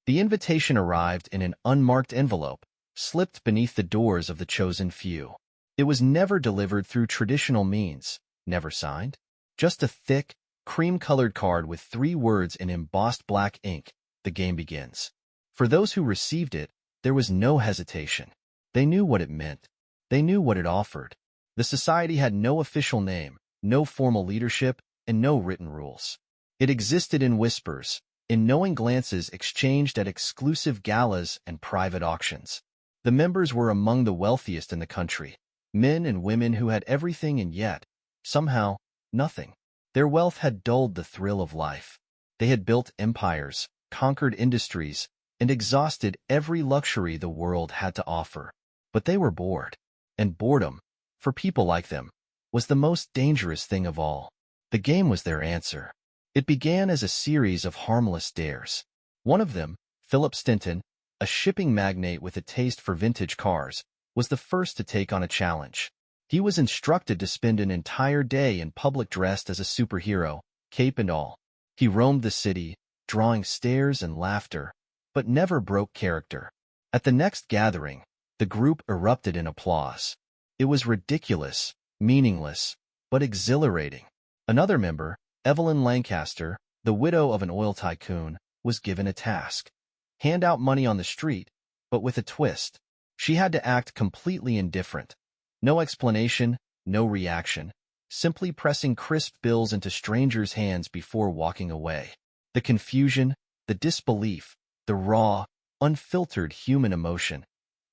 The invitation arrived in an unmarked envelope, slipped beneath the doors of the chosen few. It was never delivered through traditional means, never signed. Just a thick, cream-colored card with 3 words in embossed black ink: "The game begins." For those who received it, there was no hesitation. They knew what it meant. They knew what it offered. The society had no official name, no formal leadership, and no written rules. It existed in whispers, in knowing glances exchanged at exclusive galas and private auctions. The members were among the wealthiest in the country, men and women who had everything and yet, somehow, nothing. Their wealth had dulled the thrill of life. They had built empires, conquered industries, and exhausted every luxury the world had to offer. But they were bored. And boredom, for people like them, was the most dangerous thing of all. The game was their answer. It began as a series of harmless dares. One of them, Philip Stinton, a shipping magnate with a taste for vintage cars, was the first to take on a challenge. He was instructed to spend an entire day in public dressed as a superhero, cape and all. He roamed the city, drawing stares and laughter, but never broke character. At the next gathering, the group erupted in applause. It was ridiculous, meaningless, but exhilarating. Another member, Evelyn Lancaster, the widow of an oil tycoon, was given a task: hand out money on the street, but with a twist. She had to act completely indifferent. No explanation, no reaction, simply pressing crisp bills into strangers' hands before walking away. The confusion, the disbelief, the raw, unfiltered human emotion.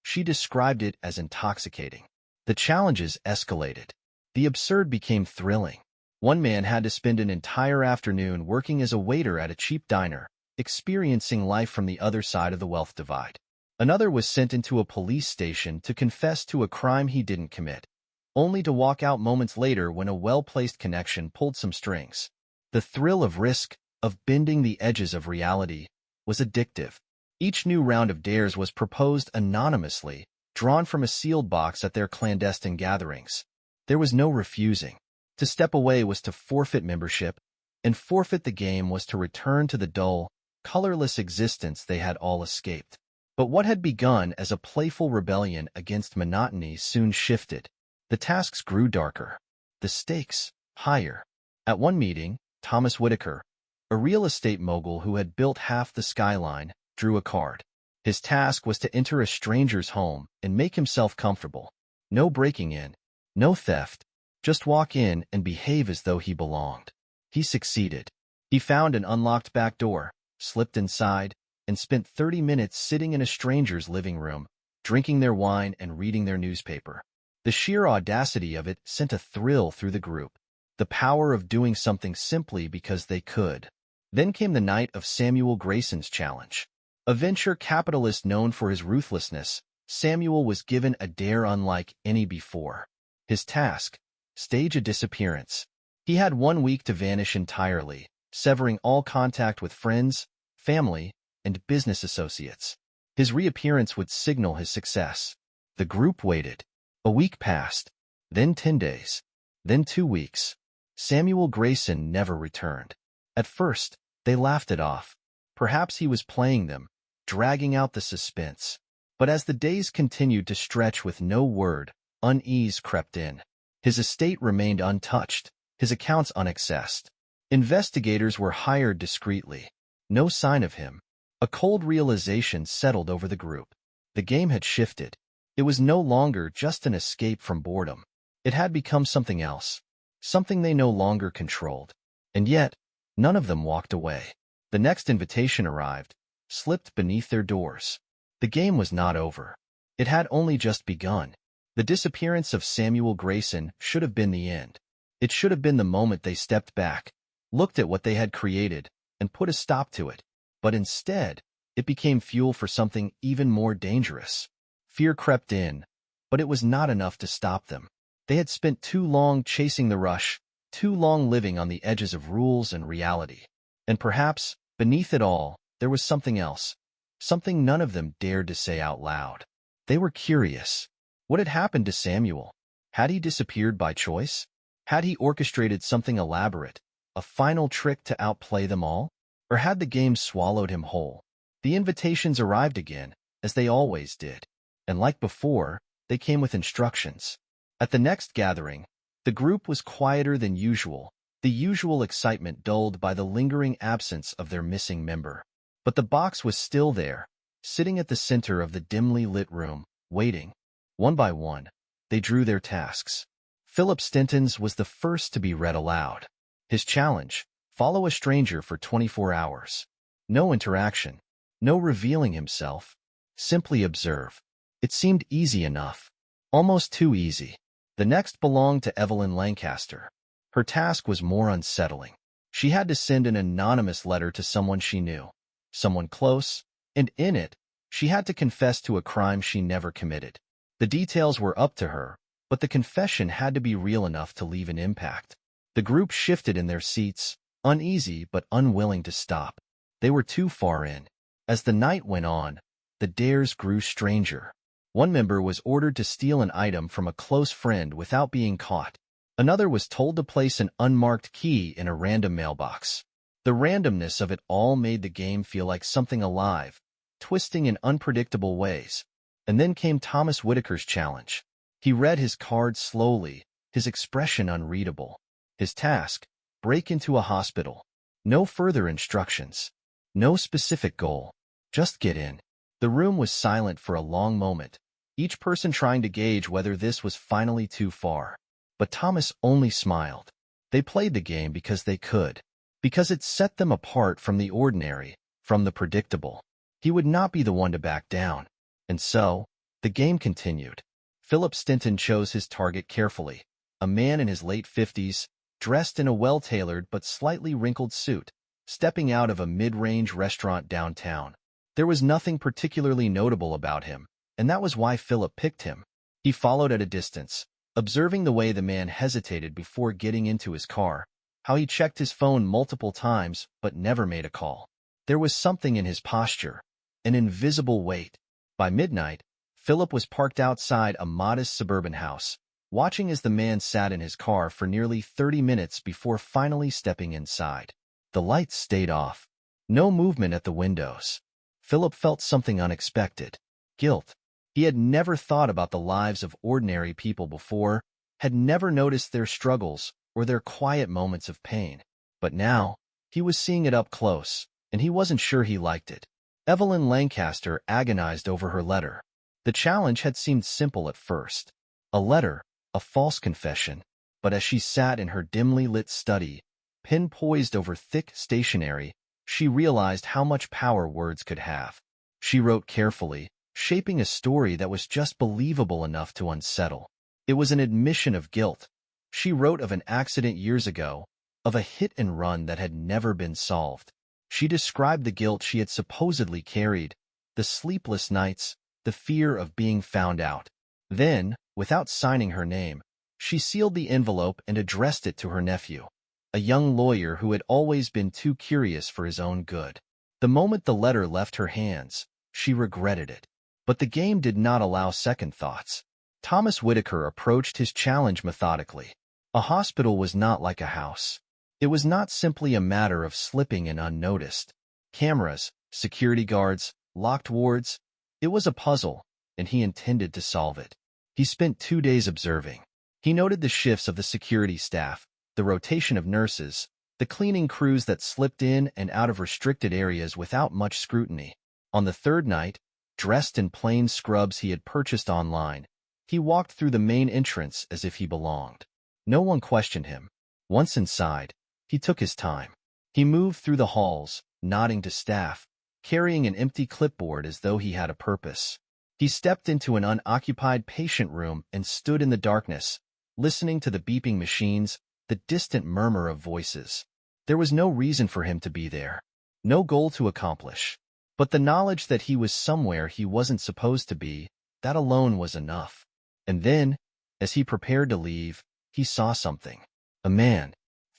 She described it as intoxicating. The challenges escalated. The absurd became thrilling. One man had to spend an entire afternoon working as a waiter at a cheap diner, experiencing life from the other side of the wealth divide. Another was sent into a police station to confess to a crime he didn't commit, only to walk out moments later when a well-placed connection pulled some strings. The thrill of risk, of bending the edges of reality, was addictive. Each new round of dares was proposed anonymously, drawn from a sealed box at their clandestine gatherings. There was no refusing. To step away was to forfeit membership, and forfeit the game was to return to the dull, colorless existence they had all escaped. But what had begun as a playful rebellion against monotony soon shifted. The tasks grew darker. The stakes, higher. At one meeting, Thomas Whitaker, a real estate mogul who had built half the skyline, drew a card. His task was to enter a stranger's home and make himself comfortable. No breaking in, no theft, just walk in and behave as though he belonged. He succeeded. He found an unlocked back door, slipped inside, and spent 30 minutes sitting in a stranger's living room, drinking their wine and reading their newspaper. The sheer audacity of it sent a thrill through the group. The power of doing something simply because they could. Then came the night of Samuel Grayson's challenge. A venture capitalist known for his ruthlessness, Samuel was given a dare unlike any before. His task: stage a disappearance. He had 1 week to vanish entirely, severing all contact with friends, family, and business associates. His reappearance would signal his success. The group waited. A week passed, then 10 days, then 2 weeks. Samuel Grayson never returned. At first, they laughed it off. Perhaps he was playing them, dragging out the suspense. But as the days continued to stretch with no word, unease crept in. His estate remained untouched, his accounts unaccessed. Investigators were hired discreetly. No sign of him. A cold realization settled over the group. The game had shifted. It was no longer just an escape from boredom. It had become something else, something they no longer controlled. And yet, none of them walked away. The next invitation arrived, slipped beneath their doors. The game was not over. It had only just begun. The disappearance of Samuel Grayson should have been the end. It should have been the moment they stepped back, looked at what they had created, and put a stop to it. But instead, it became fuel for something even more dangerous. Fear crept in, but it was not enough to stop them. They had spent too long chasing the rush, too long living on the edges of rules and reality. And perhaps, beneath it all, there was something else, something none of them dared to say out loud. They were curious. What had happened to Samuel? Had he disappeared by choice? Had he orchestrated something elaborate, a final trick to outplay them all? Or had the game swallowed him whole? The invitations arrived again, as they always did. And like before, they came with instructions. At the next gathering, the group was quieter than usual, the usual excitement dulled by the lingering absence of their missing member. But the box was still there, sitting at the center of the dimly lit room, waiting. One by one, they drew their tasks. Philip Stinton's was the first to be read aloud. His challenge: follow a stranger for 24 hours. No interaction, no revealing himself, simply observe. It seemed easy enough, almost too easy. The next belonged to Evelyn Lancaster. Her task was more unsettling. She had to send an anonymous letter to someone she knew, someone close, and in it, she had to confess to a crime she never committed. The details were up to her, but the confession had to be real enough to leave an impact. The group shifted in their seats, uneasy but unwilling to stop. They were too far in. As the night went on, the dares grew stranger. One member was ordered to steal an item from a close friend without being caught. Another was told to place an unmarked key in a random mailbox. The randomness of it all made the game feel like something alive, twisting in unpredictable ways. And then came Thomas Whitaker's challenge. He read his cards slowly, his expression unreadable. His task: break into a hospital. No further instructions. No specific goal. Just get in. The room was silent for a long moment, each person trying to gauge whether this was finally too far. But Thomas only smiled. They played the game because they could, because it set them apart from the ordinary, from the predictable. He would not be the one to back down. And so, the game continued. Philip Stinton chose his target carefully, a man in his late 50s, dressed in a well-tailored but slightly wrinkled suit, stepping out of a mid-range restaurant downtown. There was nothing particularly notable about him, and that was why Philip picked him. He followed at a distance, observing the way the man hesitated before getting into his car, how he checked his phone multiple times but never made a call. There was something in his posture, an invisible weight. By midnight, Philip was parked outside a modest suburban house, watching as the man sat in his car for nearly 30 minutes before finally stepping inside. The lights stayed off. No movement at the windows. Philip felt something unexpected: guilt. He had never thought about the lives of ordinary people before, had never noticed their struggles or their quiet moments of pain. But now, he was seeing it up close, and he wasn't sure he liked it. Evelyn Lancaster agonized over her letter. The challenge had seemed simple at first. A letter, a false confession. But as she sat in her dimly lit study, pen poised over thick stationery, she realized how much power words could have. She wrote carefully, shaping a story that was just believable enough to unsettle. It was an admission of guilt. She wrote of an accident years ago, of a hit and run that had never been solved. She described the guilt she had supposedly carried, the sleepless nights, the fear of being found out. Then, without signing her name, she sealed the envelope and addressed it to her nephew, a young lawyer who had always been too curious for his own good. The moment the letter left her hands, she regretted it. But the game did not allow second thoughts. Thomas Whitaker approached his challenge methodically. A hospital was not like a house. It was not simply a matter of slipping in unnoticed. Cameras, security guards, locked wards. It was a puzzle, and he intended to solve it. He spent 2 days observing. He noted the shifts of the security staff, the rotation of nurses, the cleaning crews that slipped in and out of restricted areas without much scrutiny. On the third night, dressed in plain scrubs he had purchased online, he walked through the main entrance as if he belonged. No one questioned him. Once inside, he took his time. He moved through the halls, nodding to staff, carrying an empty clipboard as though he had a purpose. He stepped into an unoccupied patient room and stood in the darkness, listening to the beeping machines, the distant murmur of voices. There was no reason for him to be there, no goal to accomplish. But the knowledge that he was somewhere he wasn't supposed to be, that alone was enough. And then, as he prepared to leave, he saw something. A man,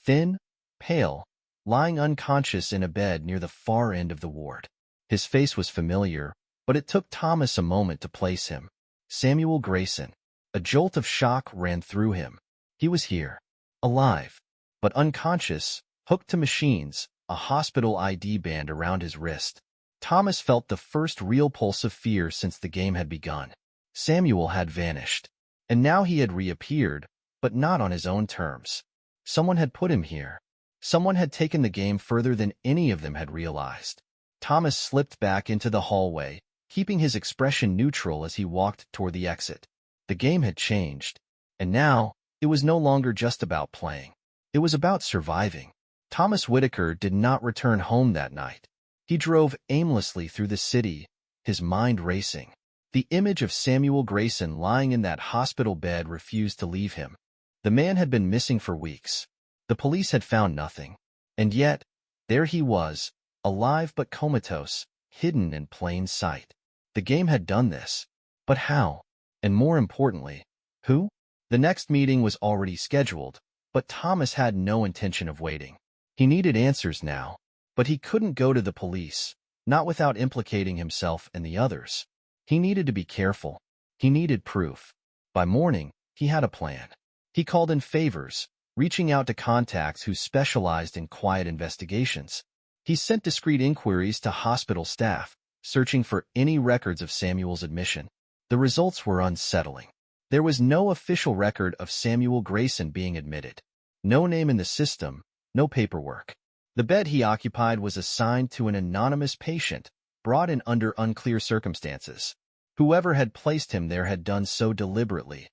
thin, pale, lying unconscious in a bed near the far end of the ward. His face was familiar, but it took Thomas a moment to place him. Samuel Grayson. A jolt of shock ran through him. He was here, alive, but unconscious, hooked to machines, a hospital ID band around his wrist. Thomas felt the first real pulse of fear since the game had begun. Samuel had vanished, and now he had reappeared, but not on his own terms. Someone had put him here. Someone had taken the game further than any of them had realized. Thomas slipped back into the hallway, keeping his expression neutral as he walked toward the exit. The game had changed, and now it was no longer just about playing. It was about surviving. Thomas Whitaker did not return home that night. He drove aimlessly through the city, his mind racing. The image of Samuel Grayson lying in that hospital bed refused to leave him. The man had been missing for weeks. The police had found nothing. And yet, there he was, alive but comatose, hidden in plain sight. The game had done this. But how? And more importantly, who? The next meeting was already scheduled, but Thomas had no intention of waiting. He needed answers now, but he couldn't go to the police, not without implicating himself and the others. He needed to be careful. He needed proof. By morning, he had a plan. He called in favors, reaching out to contacts who specialized in quiet investigations. He sent discreet inquiries to hospital staff, searching for any records of Samuel's admission. The results were unsettling. There was no official record of Samuel Grayson being admitted. No name in the system, no paperwork. The bed he occupied was assigned to an anonymous patient, brought in under unclear circumstances. Whoever had placed him there had done so deliberately.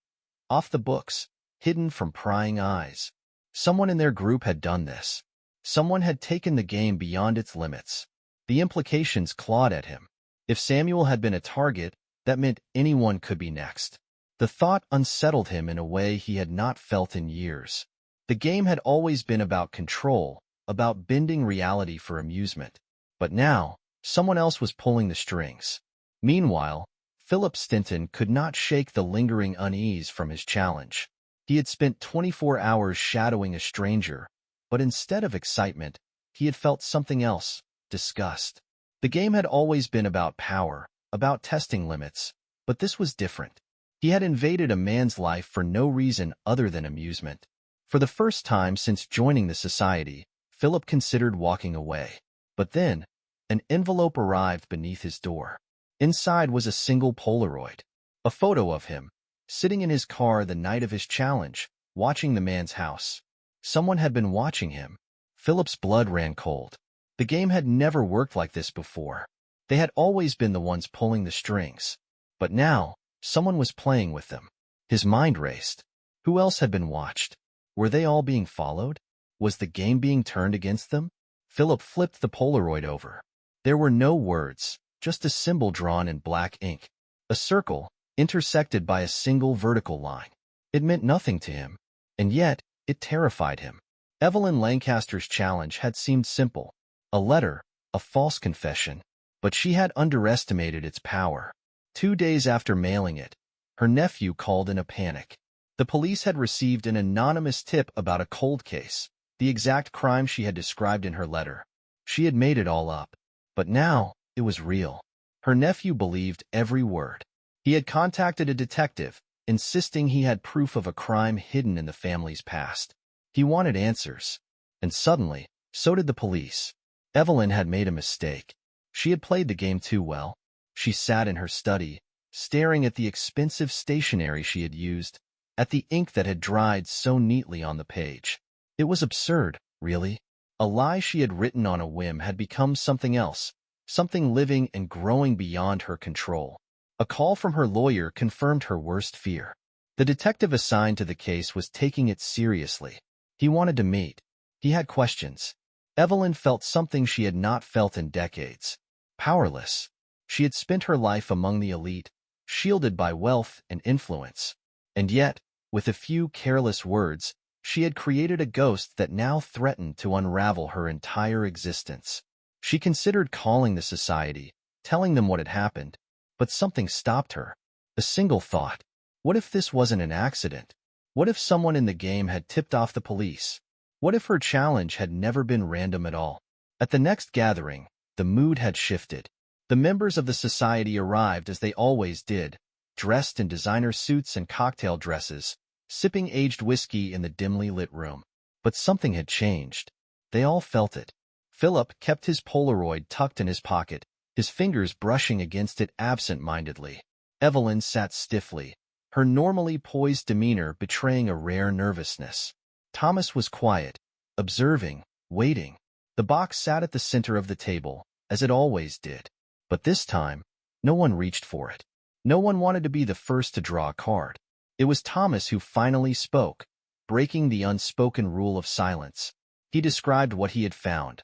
Off the books, hidden from prying eyes. Someone in their group had done this. Someone had taken the game beyond its limits. The implications clawed at him. If Samuel had been a target, that meant anyone could be next. The thought unsettled him in a way he had not felt in years. The game had always been about control, about bending reality for amusement. But now, someone else was pulling the strings. Meanwhile, Philip Stinton could not shake the lingering unease from his challenge. He had spent 24 hours shadowing a stranger, but instead of excitement, he had felt something else, disgust. The game had always been about power, about testing limits, but this was different. He had invaded a man's life for no reason other than amusement. For the first time since joining the society, Philip considered walking away. But then, an envelope arrived beneath his door. Inside was a single Polaroid, a photo of him, sitting in his car the night of his challenge, watching the man's house. Someone had been watching him. Philip's blood ran cold. The game had never worked like this before. They had always been the ones pulling the strings. But now, someone was playing with them. His mind raced. Who else had been watched? Were they all being followed? Was the game being turned against them? Philip flipped the Polaroid over. There were no words, just a symbol drawn in black ink. A circle, intersected by a single vertical line. It meant nothing to him, and yet it terrified him. Evelyn Lancaster's challenge had seemed simple. A letter, a false confession, but she had underestimated its power. 2 days after mailing it, her nephew called in a panic. The police had received an anonymous tip about a cold case, the exact crime she had described in her letter. She had made it all up, but now it was real. Her nephew believed every word. He had contacted a detective, insisting he had proof of a crime hidden in the family's past. He wanted answers. And suddenly, so did the police. Evelyn had made a mistake. She had played the game too well. She sat in her study, staring at the expensive stationery she had used, at the ink that had dried so neatly on the page. It was absurd, really. A lie she had written on a whim had become something else, something living and growing beyond her control. A call from her lawyer confirmed her worst fear. The detective assigned to the case was taking it seriously. He wanted to meet. He had questions. Evelyn felt something she had not felt in decades. Powerless. She had spent her life among the elite, shielded by wealth and influence. And yet, with a few careless words, she had created a ghost that now threatened to unravel her entire existence. She considered calling the society, telling them what had happened, but something stopped her. A single thought. What if this wasn't an accident? What if someone in the game had tipped off the police? What if her challenge had never been random at all? At the next gathering, the mood had shifted. The members of the society arrived as they always did, dressed in designer suits and cocktail dresses, sipping aged whiskey in the dimly lit room. But something had changed. They all felt it. Philip kept his Polaroid tucked in his pocket, his fingers brushing against it absent-mindedly. Evelyn sat stiffly, her normally poised demeanor betraying a rare nervousness. Thomas was quiet, observing, waiting. The box sat at the center of the table, as it always did. But this time, no one reached for it. No one wanted to be the first to draw a card. It was Thomas who finally spoke, breaking the unspoken rule of silence. He described what he had found: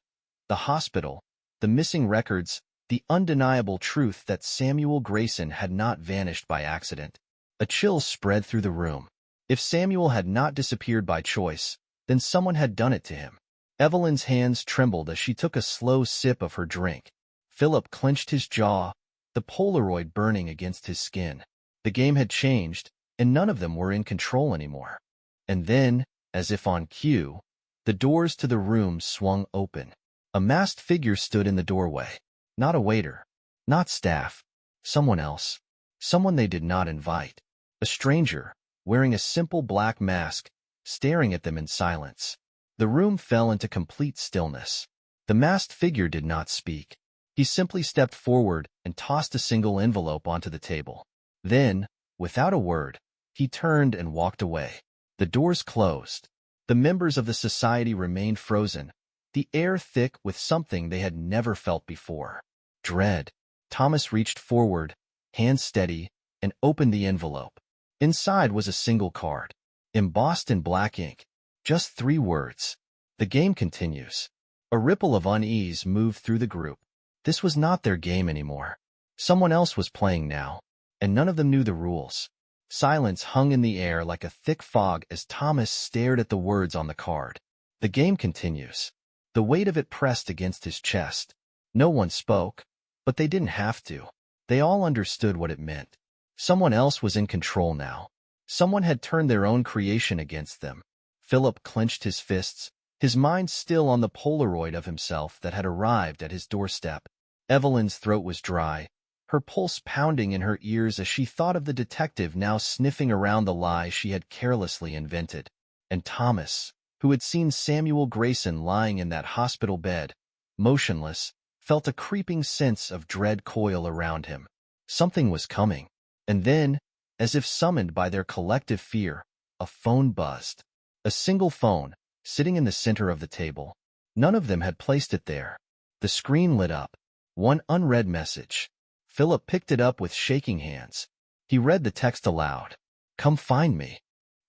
the hospital, the missing records, the undeniable truth that Samuel Grayson had not vanished by accident. A chill spread through the room. If Samuel had not disappeared by choice, then someone had done it to him. Evelyn's hands trembled as she took a slow sip of her drink. Philip clenched his jaw, the Polaroid burning against his skin. The game had changed, and none of them were in control anymore. And then, as if on cue, the doors to the room swung open. A masked figure stood in the doorway. Not a waiter, not staff, someone else. Someone they did not invite. A stranger, wearing a simple black mask, staring at them in silence. The room fell into complete stillness. The masked figure did not speak. He simply stepped forward and tossed a single envelope onto the table. Then, without a word, he turned and walked away. The doors closed. The members of the society remained frozen, the air thick with something they had never felt before: dread. Thomas reached forward, hand steady, and opened the envelope. Inside was a single card, embossed in black ink. Just 3 words: "The game continues." A ripple of unease moved through the group. This was not their game anymore. Someone else was playing now, and none of them knew the rules. Silence hung in the air like a thick fog as Thomas stared at the words on the card. The game continues. The weight of it pressed against his chest. No one spoke, but they didn't have to. They all understood what it meant. Someone else was in control now. Someone had turned their own creation against them. Philip clenched his fists, his mind still on the Polaroid of himself that had arrived at his doorstep. Evelyn's throat was dry, her pulse pounding in her ears as she thought of the detective now sniffing around the lie she had carelessly invented. And Thomas, who had seen Samuel Grayson lying in that hospital bed, motionless, felt a creeping sense of dread coil around him. Something was coming. And then, as if summoned by their collective fear, a phone buzzed. A single phone, sitting in the center of the table. None of them had placed it there. The screen lit up. One unread message. Philip picked it up with shaking hands. He read the text aloud. "Come find me."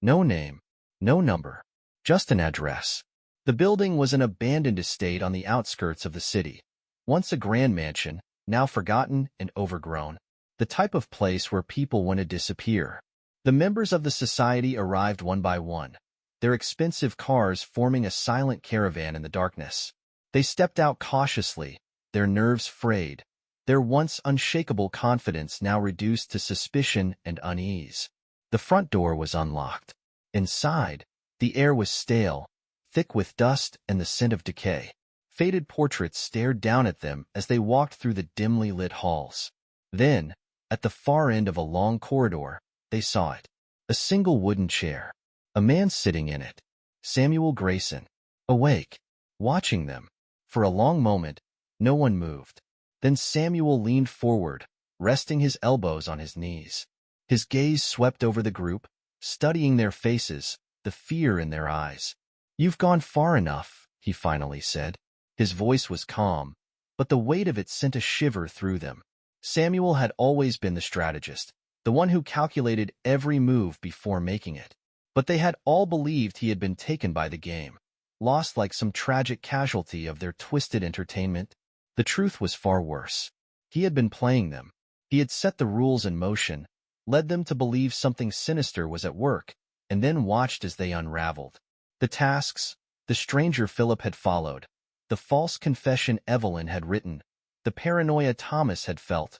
No name, no number, just an address. The building was an abandoned estate on the outskirts of the city. Once a grand mansion, now forgotten and overgrown. The type of place where people want to disappear. The members of the society arrived one by one, their expensive cars forming a silent caravan in the darkness. They stepped out cautiously, their nerves frayed, their once unshakable confidence now reduced to suspicion and unease. The front door was unlocked. Inside, the air was stale, thick with dust and the scent of decay. Faded portraits stared down at them as they walked through the dimly lit halls. Then, at the far end of a long corridor, they saw it. A single wooden chair. A man sitting in it. Samuel Grayson. Awake. Watching them. For a long moment, no one moved. Then Samuel leaned forward, resting his elbows on his knees. His gaze swept over the group, studying their faces, the fear in their eyes. "You've gone far enough," he finally said. His voice was calm, but the weight of it sent a shiver through them. Samuel had always been the strategist, the one who calculated every move before making it. But they had all believed he had been taken by the game, lost like some tragic casualty of their twisted entertainment. The truth was far worse. He had been playing them. He had set the rules in motion, led them to believe something sinister was at work, and then watched as they unraveled. The tasks, the stranger Philip had followed, the false confession Evelyn had written, the paranoia Thomas had felt,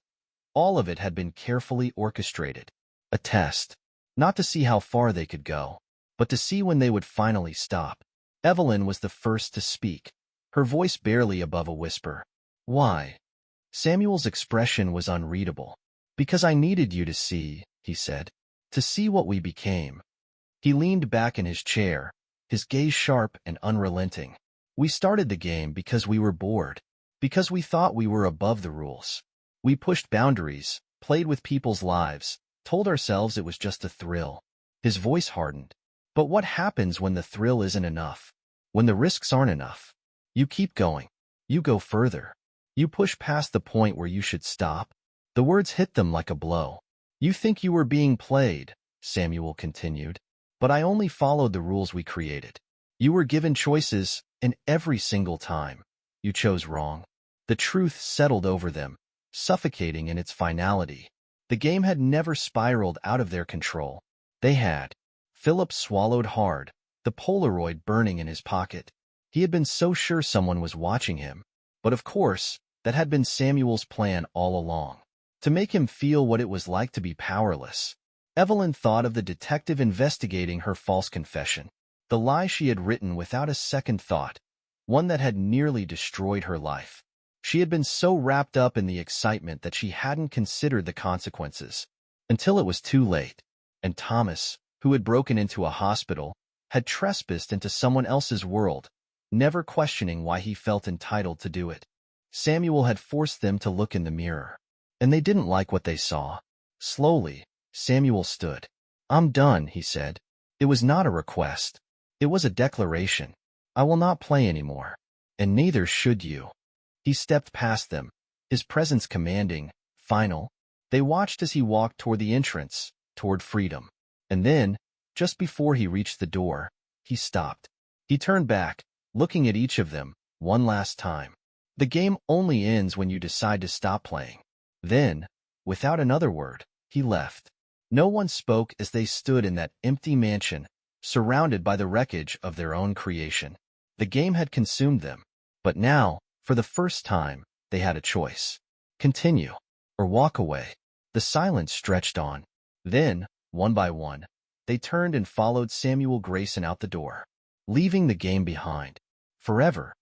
all of it had been carefully orchestrated. A test, not to see how far they could go, but to see when they would finally stop. Evelyn was the first to speak, her voice barely above a whisper. "Why?" Samuel's expression was unreadable. "Because I needed you to see," he said, "to see what we became." He leaned back in his chair, his gaze sharp and unrelenting. "We started the game because we were bored. Because we thought we were above the rules. We pushed boundaries, played with people's lives, told ourselves it was just a thrill. His voice hardened. But what happens when the thrill isn't enough? When the risks aren't enough? You keep going. You go further. You push past the point where you should stop. The words hit them like a blow. You think you were being played, Samuel continued. But I only followed the rules we created. You were given choices, and every single time, you chose wrong. The truth settled over them, suffocating in its finality. The game had never spiraled out of their control. They had. Philip swallowed hard, the Polaroid burning in his pocket. He had been so sure someone was watching him. But of course, that had been Samuel's plan all along. To make him feel what it was like to be powerless. Evelyn thought of the detective investigating her false confession. The lie she had written without a second thought. One that had nearly destroyed her life. She had been so wrapped up in the excitement that she hadn't considered the consequences. Until it was too late. And Thomas, who had broken into a hospital, had trespassed into someone else's world, never questioning why he felt entitled to do it. Samuel had forced them to look in the mirror. And they didn't like what they saw. Slowly, Samuel stood. "I'm done," he said. It was not a request. It was a declaration. "I will not play anymore. And neither should you." He stepped past them, his presence commanding, final. They watched as he walked toward the entrance, toward freedom. And then, just before he reached the door, he stopped. He turned back, looking at each of them, one last time. The game only ends when you decide to stop playing. Then, without another word, he left. No one spoke as they stood in that empty mansion, surrounded by the wreckage of their own creation. The game had consumed them, but now, for the first time, they had a choice. Continue, or walk away. The silence stretched on. Then, one by one, they turned and followed Samuel Grayson out the door, leaving the game behind. Forever.